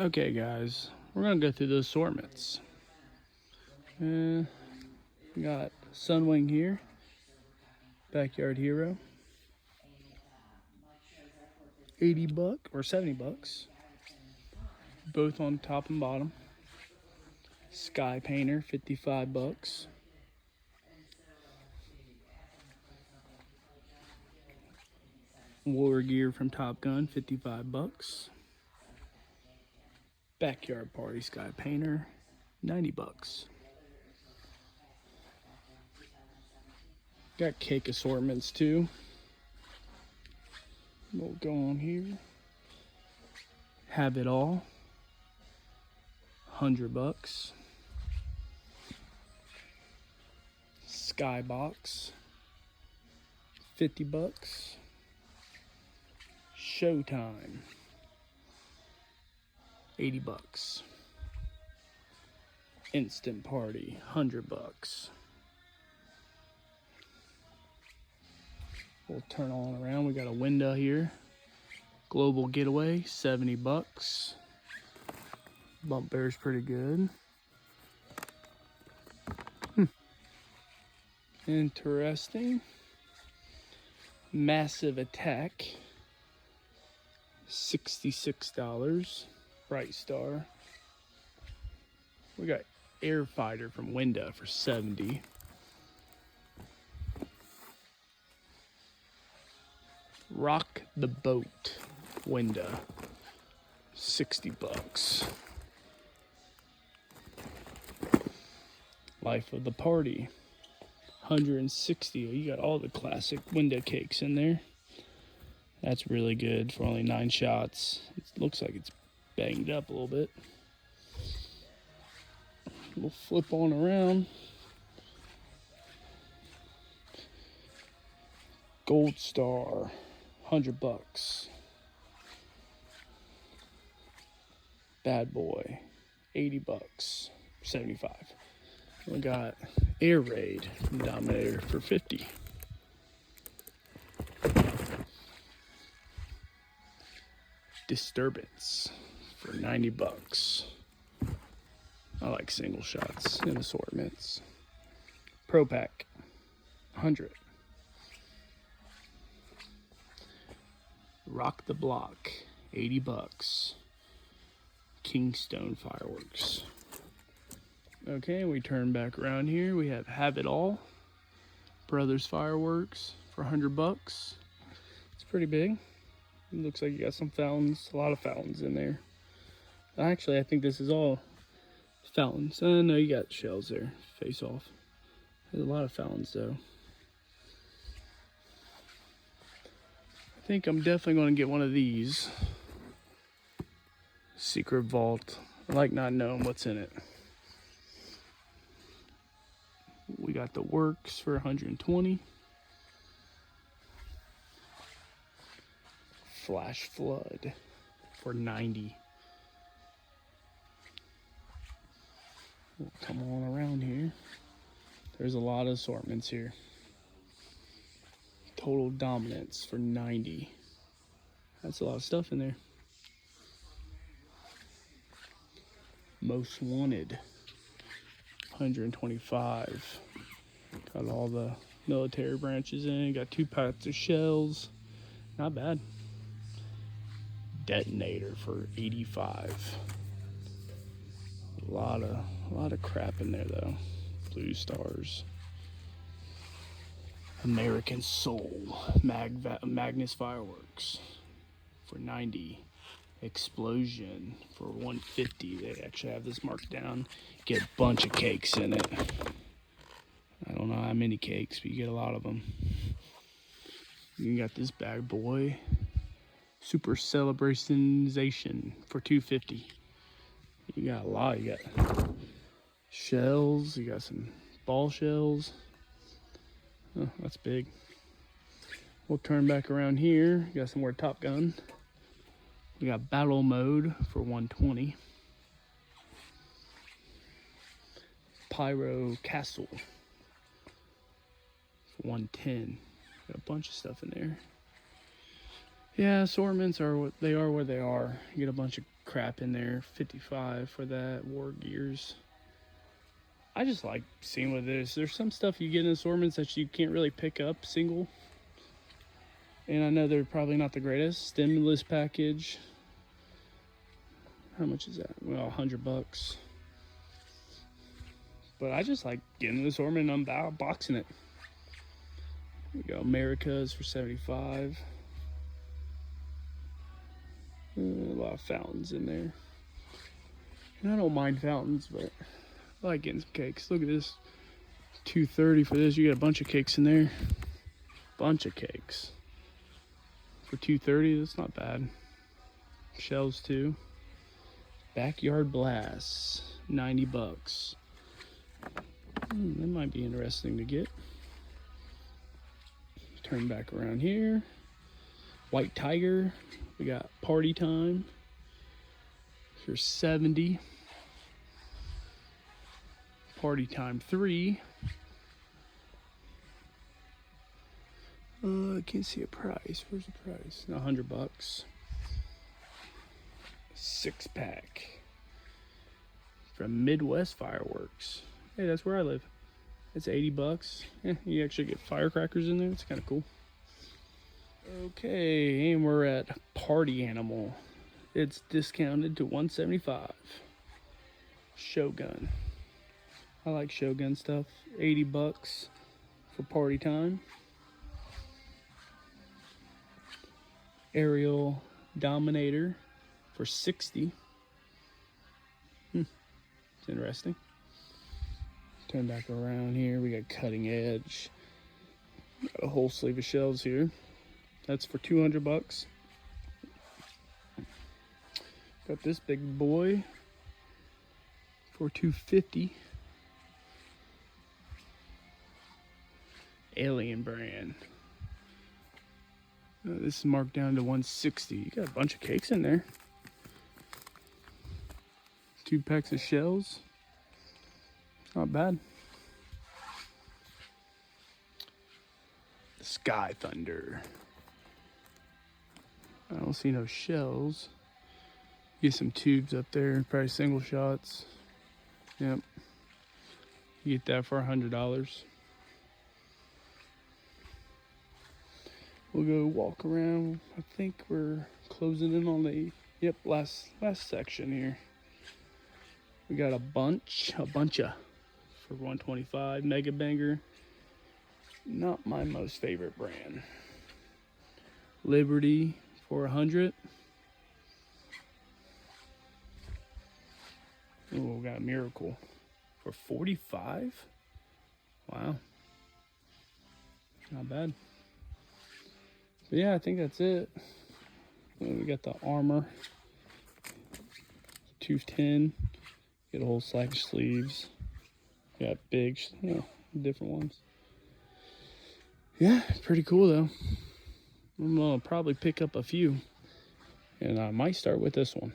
Okay, guys, we're gonna go through the assortments. We got Sunwing here, Backyard Hero, $80 or $70, both on top and bottom. Sky Painter, $55. War Gear from Top Gun, $55. Backyard Party Sky Painter, $90. Got cake assortments too. We'll go on here. Have It All, $100. Skybox, $50. Showtime, $80. Instant Party, $100. We'll turn on around. We got a window here. Global Getaway, $70. Bump bear's pretty good. Interesting. Massive Attack, $66. Bright Star. We got Air Fighter from Window for $70. Rock the Boat Window, $60. Life of the Party, $160. You got all the classic window cakes in there. That's really good for only 9 shots. It looks like it's banged up a little bit. We'll flip on around. Gold Star, $100. Bad Boy, $80, 75. We got Air Raid from Dominator for $50. Disturbance for $90. I like single shots in assortments. Pro Pack, $100. Rock the Block, $80. Kingstone Fireworks. Okay, we turn back around here. We have It All, Brothers Fireworks for $100. It's pretty big. It looks like you got some fountains, a lot of fountains in there. Actually, I think this is all fountains. No, you got shells there, face off. There's a lot of fountains though. I think I'm definitely going to get one of these. Secret Vault. I like not knowing what's in it. We got the Works for $120. Flash Flood for $90. We'll come on around here. There's a lot of assortments here. Total Dominance for $90. That's a lot of stuff in there. Most Wanted, $125. Got all the military branches in. Got 2 packs of shells. Not bad. Detonator for $85. A lot of crap in there though. Blue Stars. American Soul, Magnus Fireworks for $90. Explosion for $150. They actually have this marked down. Get a bunch of cakes in it. I don't know how many cakes, but you get a lot of them. You got this bad boy, Super Celebrationization for $250. You got a lot. You got shells. You got some ball shells. Oh, that's big. We'll turn back around here. You got some more Top Gun. We got Battle Mode for $120. Pyro Castle for $110. Got a bunch of stuff in there. Yeah, assortments are what they are where they are. You get a bunch of crap in there. 55 for that. War gears. I just like seeing what it is. There's some stuff you get in assortments that you can't really pick up single. And I know they're probably not the greatest. Stimulus package. How much is that? Well, $100. But I just like getting the assortment and unboxing it. Here we go. America's for 75. A lot of fountains in there. And I don't mind fountains, but I like getting some cakes. Look at this. $2.30 for this. You got a bunch of cakes in there. Bunch of cakes. For $2.30, that's not bad. Shells too. Backyard blasts. $90. That might be interesting to get. Turn back around here. White Tiger. We got Party Time. Here's 70. Party Time 3. I can't see a price. Where's the price? $100. 6-pack from Midwest Fireworks. Hey, that's where I live. It's $80. You actually get firecrackers in there. It's kind of cool. Okay, and we're at Party Animal. It's discounted to $175. Shogun. I like Shogun stuff. $80 for Party Time. Aerial Dominator for $60. It's interesting. Turn back around here. We got Cutting Edge. Got a whole sleeve of shells here. That's for $200. Got this big boy for $250. Alien brand. This is marked down to $160. You got a bunch of cakes in there. 2 packs of shells. Not bad. Sky Thunder. I don't see no shells. Get some tubes up there, probably single shots. Yep. You get that for $100. We'll go walk around. I think we're closing in on the last section here. We got a bunch of for $125. Mega Banger. Not my most favorite brand. Liberty for $100. Oh, we got a Miracle for $45. Wow. Not bad. But yeah, I think that's it. We got the Armor. $210. Get a whole slack of sleeves. Got big, different ones. Yeah, pretty cool though. I'm gonna probably pick up a few, and I might start with this one.